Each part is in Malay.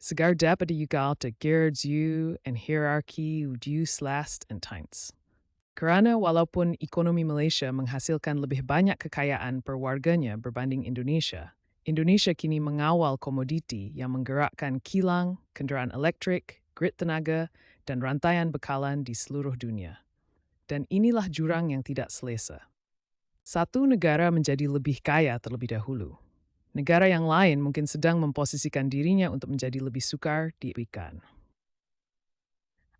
Segar deputy ugal te girds you and hierarchy udius last and times. Kerana walaupun ekonomi Malaysia menghasilkan lebih banyak kekayaan per warganya berbanding Indonesia, Indonesia kini mengawal komoditi yang menggerakkan kilang, kenderaan elektrik, grid tenaga, dan rantaian bekalan di seluruh dunia. Dan inilah jurang yang tidak selesa. Satu negara menjadi lebih kaya terlebih dahulu. Negara yang lain mungkin sedang memposisikan dirinya untuk menjadi lebih sukar diikan.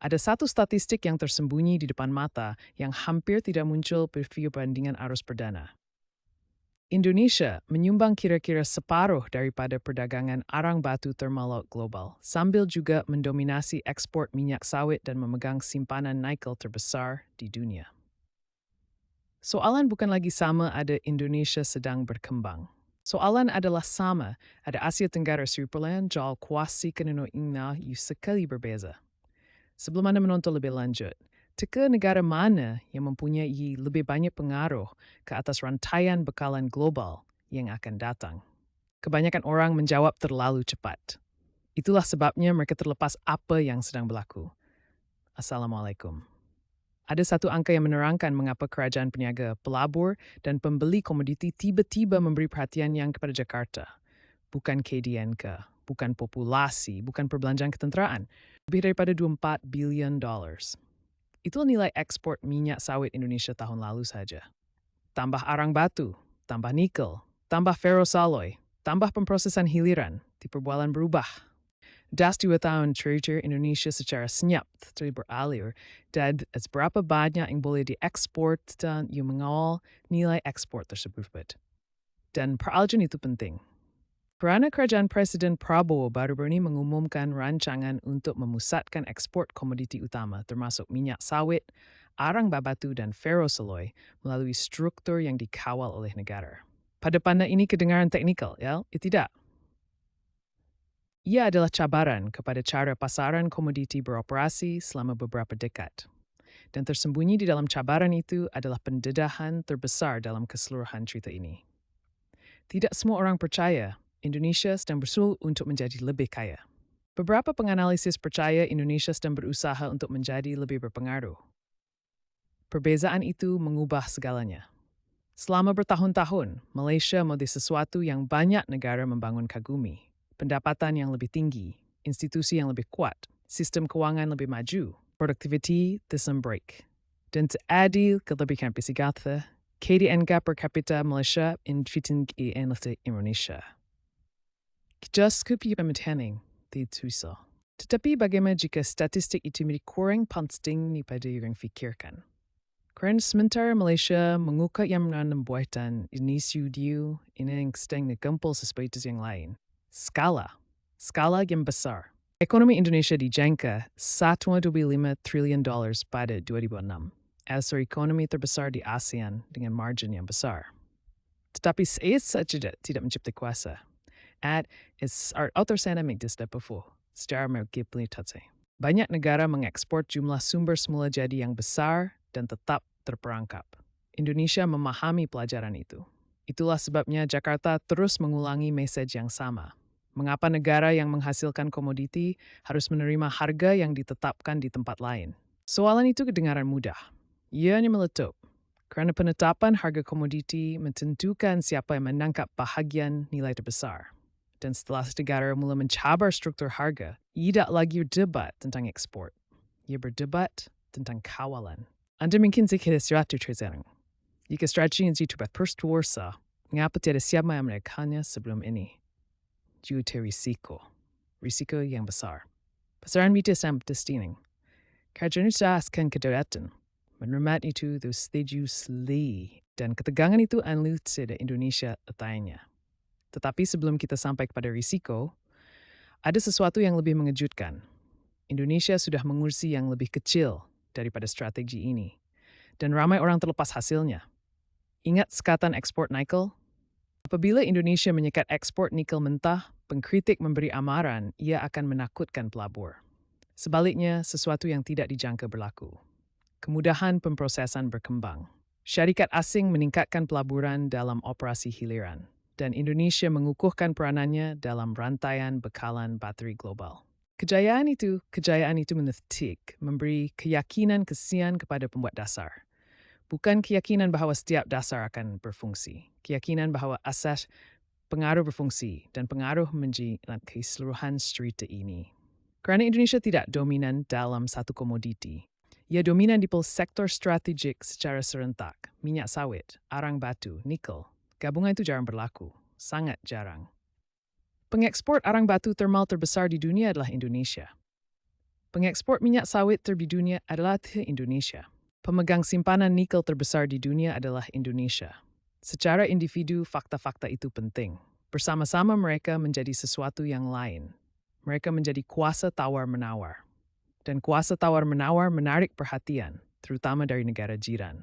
Ada satu statistik yang tersembunyi di depan mata yang hampir tidak muncul perbandingan arus perdana. Indonesia menyumbang kira-kira separuh daripada perdagangan arang batu thermal laut global, sambil juga mendominasi ekspor minyak sawit dan memegang simpanan nikel terbesar di dunia. Soalan bukan lagi sama ada Indonesia sedang berkembang. Soalan adalah sama ada Asia Tenggara Superland jauh kuasi keneno ingna yu sekali berbeza. Sebelum Anda menonton lebih lanjut, teka negara mana yang mempunyai lebih banyak pengaruh ke atas rantaian bekalan global yang akan datang? Kebanyakan orang menjawab terlalu cepat. Itulah sebabnya mereka terlepas apa yang sedang berlaku. Assalamualaikum. Ada satu angka yang menerangkan mengapa kerajaan peniaga, pelabur, dan pembeli komoditi tiba-tiba memberi perhatian yang kepada Jakarta. Bukan KDNK, bukan populasi, bukan perbelanjaan ketenteraan. Lebih daripada 24 bilion dollars. Itulah nilai ekspor minyak sawit Indonesia tahun lalu saja. Tambah arang batu, tambah nikel, tambah ferroalloy, tambah pemprosesan hiliran, di perbualan berubah. Das 2 tahun terakhir Indonesia secara senyap beralir dan seberapa banyak yang boleh diekspor dan yang mengawal nilai ekspor tersebut. Dan peralatan itu penting. Kerana kerajaan Presiden Prabowo baru-baru ini mengumumkan rancangan untuk memusatkan ekspor komoditi utama termasuk minyak sawit, arang babatu dan ferroalloy melalui struktur yang dikawal oleh negara. Pada pandang ini kedengaran teknikal, ya? Tidak. Ia adalah cabaran kepada cara pasaran komoditi beroperasi selama beberapa dekad. Dan tersembunyi di dalam cabaran itu adalah pendedahan terbesar dalam keseluruhan cerita ini. Tidak semua orang percaya Indonesia sedang bersul untuk menjadi lebih kaya. Beberapa penganalisis percaya Indonesia sedang berusaha untuk menjadi lebih berpengaruh. Perbezaan itu mengubah segalanya. Selama bertahun-tahun, Malaysia menjadi sesuatu yang banyak negara membangun kagumi. Pendapatan yang lebih tinggi, institusi yang lebih kuat, sistem kewangan lebih maju, productivity disembreak. Dan seadil kelebihan pisigatha, KDNK per kapita Malaysia tinggi Indonesia. Just kupi pemetaning di Twitter. Tetapi bagaimana jika statistik itu menjadi kurang penting daripada yang fikirkan? Kerana sementara Malaysia mengukar yang membuatkan Indonesia dia ini yang sedang digempul seperti yang lain. Skala yang besar. Ekonomi Indonesia dijangka $1.25 triliun pada 2006. As ekonomi terbesar di ASEAN dengan margin yang besar. Tetapi saya saja tidak mencipta kuasa. Atau sana mengdisda before, secara mergibli. Banyak negara mengekspor jumlah sumber semula jadi yang besar dan tetap terperangkap. Indonesia memahami pelajaran itu. Itulah sebabnya Jakarta terus mengulangi mesej yang sama. Mengapa negara yang menghasilkan komoditi harus menerima harga yang ditetapkan di tempat lain? Soalan itu kedengaran mudah. Ianya meletup. Kerana penetapan harga komoditi menentukan siapa yang menangkap bahagian nilai terbesar. Dan setelah negara mula mencabar struktur harga, ia tidak lagi berdebat tentang ekspor. Ia berdebat tentang kawalan. Anda mungkin sekira seratus terserang. Jika strategi yang itu berperstuarsa, mengapa tidak siapa yang menekannya sebelum ini? Juga risiko. Risiko yang besar. Besaran mitos yang berdestining. Kerajaan akan kedaratan. Menermat itu setuju seli. Dan ketegangan itu anlut pada Indonesia atainya. Tetapi sebelum kita sampai kepada risiko, ada sesuatu yang lebih mengejutkan. Indonesia sudah mengurusi yang lebih kecil daripada strategi ini. Dan ramai orang terlepas hasilnya. Ingat sekatan ekspor nikel? Apabila Indonesia menyekat ekspor nikel mentah, pengkritik memberi amaran ia akan menakutkan pelabur. Sebaliknya, sesuatu yang tidak dijangka berlaku. Kemudahan pemprosesan berkembang. Syarikat asing meningkatkan pelaburan dalam operasi hiliran. dan Indonesia mengukuhkan peranannya dalam rantaian bekalan bateri global. Kejayaan itu menetik, memberi keyakinan kesian kepada pembuat dasar. Bukan keyakinan bahawa setiap dasar akan berfungsi. Keyakinan bahawa asas pengaruh berfungsi dan pengaruh menjilat keseluruhan cerita ini. Kerana Indonesia tidak dominan dalam satu komoditi. Ia dominan di sektor strategik secara serentak. Minyak sawit, arang batu, nikel. Gabungan itu jarang berlaku. Sangat jarang. Pengekspor arang batu thermal terbesar di dunia adalah Indonesia. Pengekspor minyak sawit terbesar di dunia adalah Indonesia. Pemegang simpanan nikel terbesar di dunia adalah Indonesia. Secara individu, fakta-fakta itu penting. Bersama-sama mereka menjadi sesuatu yang lain. Mereka menjadi kuasa tawar-menawar. Dan kuasa tawar-menawar menarik perhatian, terutama dari negara jiran.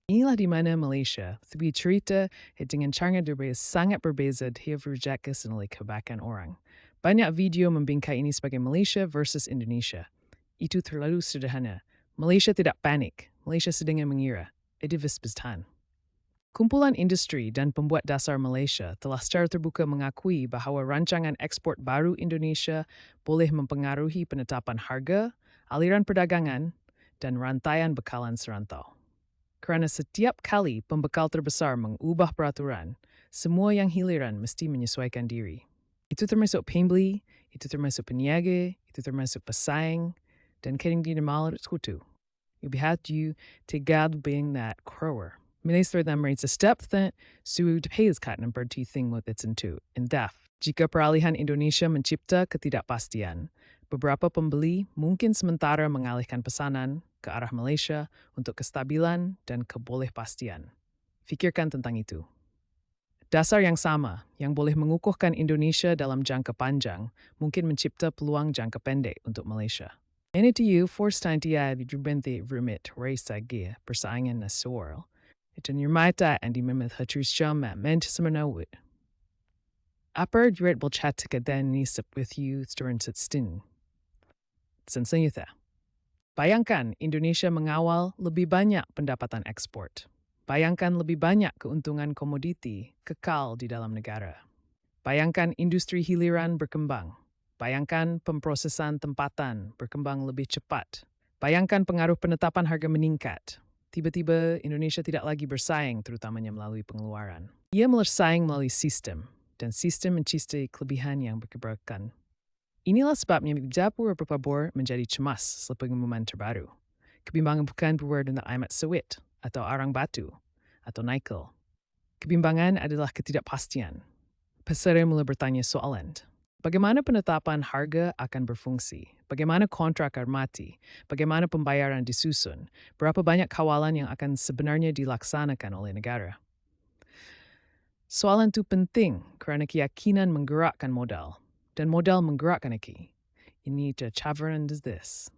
Inilah di mana Malaysia, tapi cerita dengan cara sangat berbeza dia berjaga oleh kebanyakan orang. Banyak video membingkai ini sebagai Malaysia versus Indonesia. Itu terlalu sederhana. Malaysia tidak panik. Malaysia sedang mengira. Itu visbestan. Kumpulan industri dan pembuat dasar Malaysia telah secara terbuka mengakui bahawa rancangan ekspor baru Indonesia boleh mempengaruhi penetapan harga, aliran perdagangan, dan rantaian bekalan serantau. Kerana setiap kali pembekal terbesar mengubah peraturan, semua yang hiliran mesti menyesuaikan diri. Itu termasuk pembeli, itu termasuk peniaga, itu termasuk pesaing, dan kadang tidak malah sekutu. You have to tegad being that grower. Minister them rates a step that sued pays kat number 2 thing with its into in depth. Jika peralihan Indonesia mencipta ketidakpastian, beberapa pembeli mungkin sementara mengalihkan pesanan ke arah Malaysia untuk kestabilan dan kebolehpastian. Fikirkan tentang itu. Dasar yang sama, yang boleh mengukuhkan Indonesia dalam jangka panjang, mungkin mencipta peluang jangka pendek untuk Malaysia. NTU force tantia dibente rumit raisa gear persaingan nasional. Itu nyermata and dimemeth hatrus jama meant semenawit. Apa duet bolchat dan nisip with you during stin. Sensanyutha. Bayangkan Indonesia mengawal lebih banyak pendapatan ekspor. Bayangkan lebih banyak keuntungan komoditi kekal di dalam negara. Bayangkan industri hiliran berkembang. Bayangkan pemprosesan tempatan berkembang lebih cepat. Bayangkan pengaruh penetapan harga meningkat. Tiba-tiba Indonesia tidak lagi bersaing terutamanya melalui pengeluaran. Ia bersaing melalui sistem, dan sistem mencistai kelebihan yang berkeberkan. Inilah sebabnya Japur berpabor menjadi cemas selepas pengumuman terbaru. Kebimbangan bukan berwujud dengan amat sawit, atau arang batu, atau nikel. Kebimbangan adalah ketidakpastian. Peserta mulai bertanya soalan. Bagaimana penetapan harga akan berfungsi? Bagaimana kontrak mati? Bagaimana pembayaran disusun? Berapa banyak kawalan yang akan sebenarnya dilaksanakan oleh negara? Soalan itu penting kerana keyakinan menggerakkan modal. Dan modal menggerakkan iki. Ini tercabaran as this.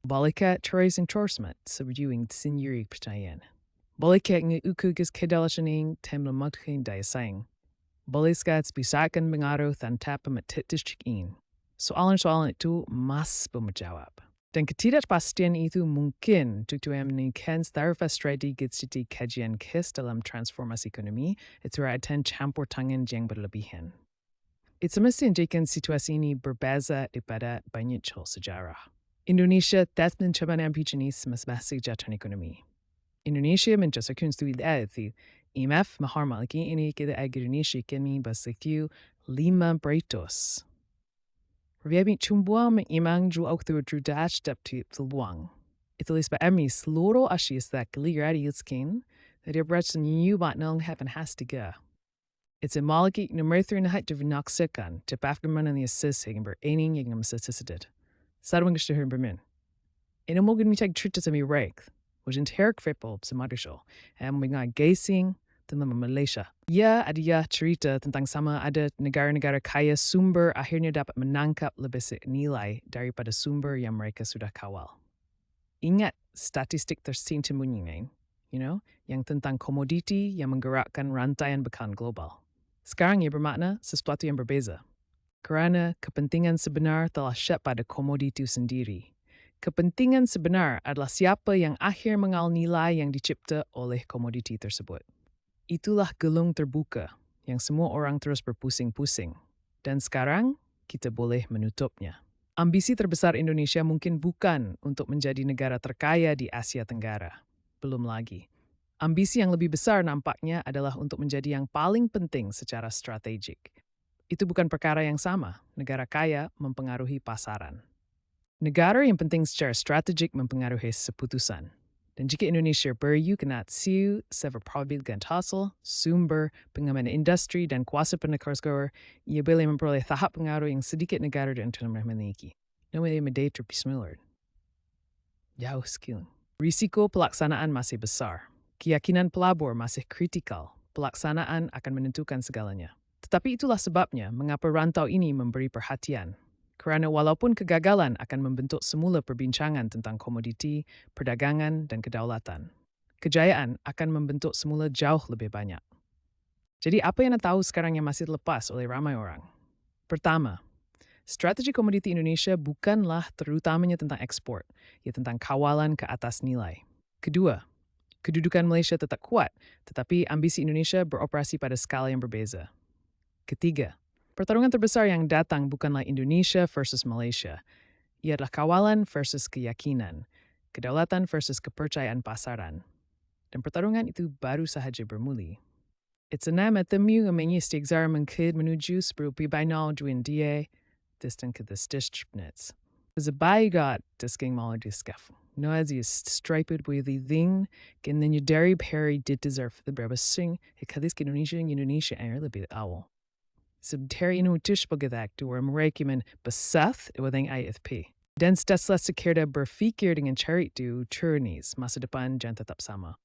Balikat trace endorsement sebujuing sendiri percayaan. Balikat nge-ukugas kedalasaning temla matkin daya saing. Baliskat bisakan mengaruh tanpa pemetitikin. Soalan-soalan itu mas menjawab. Dan ketidakpastian itu mungkin untuk meningkatkan taraf strategi strategi kajian kes dalam transformasi ekonomi itu ratan campur tangan yang berlebihan. Itu mesti menjadikan situasi ini berbeza daripada banyak hal sejarah. Indonesia tak mencoba jenis masing-masing jatuhan ekonomi. Indonesia mencoba konstitusi IMF menghormati ini kita agar Indonesia kini bersekiu 5%. Reviami cumbuang mengimang ju waktu terdapat dapat peluang. Itu sebab kami seluruh asyik tak lihat iskin, dari berat senyu batnong happen hastiga. It's a malaki nomor 3 na hat divinaksekan, tepaf geman ni assessing berening yang namsasisid. Sarwang gestuhur bermin. Ina mogen mi tag trita sa mi reik, was in terk fripol sa madrisol, and we got gazing tentang Malaysia. Ya ada cerita tentang sama ada negara-negara kaya sumber akhirnya dapat menangkap lebih nilai daripada sumber yang mereka sudah kawal. Ingat statistik tersembunyi, yang tentang komoditi yang menggerakkan rantaian bekalan global. Sekarang ia bermakna sesuatu yang berbeza. Kerana kepentingan sebenar telah syap pada komoditi sendiri. Kepentingan sebenar adalah siapa yang akhir mengal nilai yang dicipta oleh komoditi tersebut. Itulah gelung terbuka yang semua orang terus berpusing-pusing. Dan sekarang kita boleh menutupnya. Ambisi terbesar Indonesia mungkin bukan untuk menjadi negara terkaya di Asia Tenggara. Belum lagi. Ambisi yang lebih besar nampaknya adalah untuk menjadi yang paling penting secara strategik. Itu bukan perkara yang sama. Negara kaya mempengaruhi pasaran. Negara yang penting secara strategik mempengaruhi keputusan. Dan jika Indonesia beryu sever probilkan hasil, sumber, pengaman industri, dan kuasa penegara, ia boleh memperoleh tahap pengaruh yang sedikit negara dan telah memiliki. Namun ia terpismular. Jauh sekali. Risiko pelaksanaan masih besar. Keyakinan pelabur masih kritikal. Pelaksanaan akan menentukan segalanya. Tetapi itulah sebabnya mengapa rantau ini memberi perhatian. Kerana walaupun kegagalan akan membentuk semula perbincangan tentang komoditi, perdagangan, dan kedaulatan, kejayaan akan membentuk semula jauh lebih banyak. Jadi apa yang anda tahu sekarang yang masih lepas oleh ramai orang? Pertama, strategi komoditi Indonesia bukanlah terutamanya tentang ekspor, ia tentang kawalan ke atas nilai. Kedua, kedudukan Malaysia tetap kuat, tetapi ambisi Indonesia beroperasi pada skala yang berbeza. Ketiga, pertarungan terbesar yang datang bukanlah Indonesia versus Malaysia. Ia adalah kawalan versus keyakinan, kedaulatan versus kepercayaan pasaran. Dan pertarungan itu baru sahaja bermula. It's a nama temu yang mengistigzar mengkid menuju seberupi bainal duin dia, distan ke districtnets. Zabai got disking maler diskaf. No as is striped with the thing, can then you dairy perry did deserve the brabasing, hikadis Indonesia air lebih awal. Subterranean utishbagadak door merekimen besath iwadang IFP. Dan setelah sekerda berfikir dengan cari tu turnis masa depan jangan tetap sama.